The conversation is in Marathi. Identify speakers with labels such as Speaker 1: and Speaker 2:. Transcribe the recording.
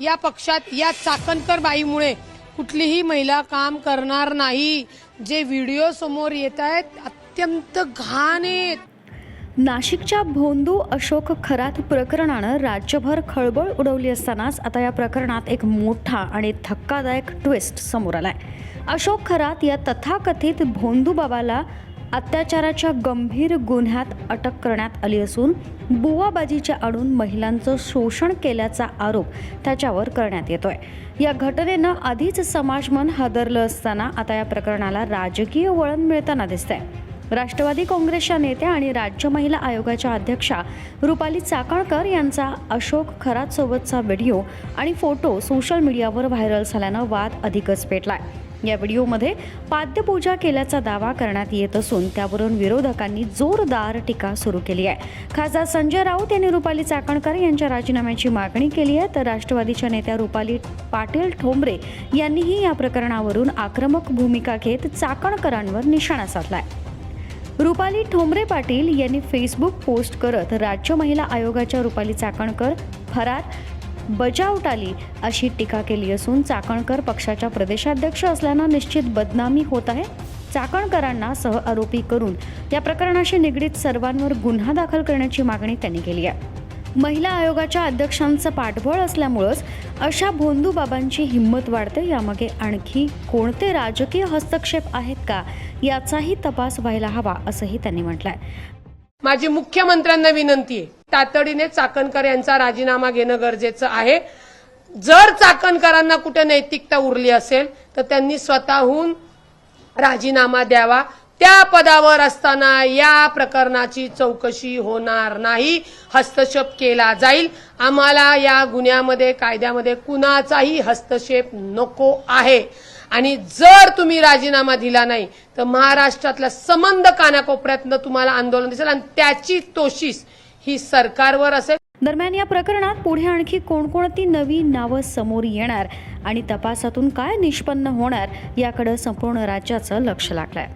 Speaker 1: या पक्षात या चाकणकर बाईमुळे कुठलीही महिला काम करणार नाही। जे व्हिडिओ समोर येत आहेत अत्यंत घाण आहेत।
Speaker 2: नाशिकच्या भोंदू अशोक खरात प्रकरणानं राज्यभर खळबळ उडवली असतानाच आता या प्रकरणात एक मोठा आणि धक्कादायक ट्विस्ट समोर आलाय। अशोक खरात या तथाकथित भोंदू बाबाला अत्याचाराच्या गंभीर गुन्ह्यात अटक करण्यात आली असून बुवाबाजीच्या आडून महिलांचं शोषण केल्याचा आरोप त्याच्यावर करण्यात येतोय। या घटनेनं आधीच समाजमन हादरलं असताना आता या प्रकरणाला राजकीय वळण मिळताना दिसतंय। राष्ट्रवादी काँग्रेसच्या नेत्या आणि राज्य महिला आयोगाच्या अध्यक्षा रुपाली चाकणकर यांचा अशोक खरात सोबतचा व्हिडिओ आणि फोटो सोशल मीडियावर व्हायरल झाल्यानं वाद अधिकच पेटलाय। या व्हिडिओमध्ये पाद्यपूजा केल्याचा दावा करण्यात येत असून त्यावरून विरोधकांनी जोरदार टीका सुरू केली आहे। खासदार संजय राऊत यांनी रुपाली चाकणकर यांच्या राजीनाम्याची मागणी केली आहे, तर राष्ट्रवादीच्या नेत्या रुपाली पाटील ठोंबरे यांनीही या प्रकरणावरून आक्रमक भूमिका घेत चाकणकरांवर निशाणा साधलाय। रुपाली ठोंबरे पाटील यांनी फेसबुक पोस्ट करत राज्य महिला आयोगाच्या रुपाली चाकणकर फरार बजावटाली अशी टीका केली असून चाकणकर पक्षाच्या प्रदेशाध्यक्ष असल्यानं निश्चित बदनामी होत आहे। चाकणकरांना सहआरोपी करून या प्रकरणाशी निगडीत सर्वांवर गुन्हा दाखल करण्याची मागणी त्यांनी केली आहे। महिला आयोगाच्या अध्यक्षांचं पाठबळ असल्यामुळेच अशा भोंदू बाबांची हिंमत वाढते। यामागे आणखी कोणते राजकीय हस्तक्षेप आहेत का याचाही तपास व्हायला हवा असंही त्यांनी म्हटलंय।
Speaker 1: माझी मुख्यमंत्र्यांना विनंती आहे, तातडीने चाकणकर यांचा राजीनामा घेणं गरजेचं आहे। जर चाकणकरांना कुठे नैतिकता उरली असेल तर त्यांनी स्वतःहून राजीनामा द्यावा। त्या पदावर असताना या प्रकरणाची चौकशी होणार नाही, हस्तक्षेप केला जाईल। आम्हाला या गुन्ह्यामध्ये कायद्यामध्ये कुणाचाही हस्तक्षेप नको आहे आणि जर तुम्ही राजीनामा दिला नाही तर महाराष्ट्रातल्या संबंध कानाकोपऱ्यातनं तुम्हाला आंदोलन दिसेल आणि त्याची तोशीस ही सरकारवर असेल।
Speaker 2: दरम्यान या प्रकरणात पुढे आणखी कोणकोणती नवी नावं समोर येणार आणि तपासातून काय निष्पन्न होणार याकडे संपूर्ण राज्याचं लक्ष लागलंय।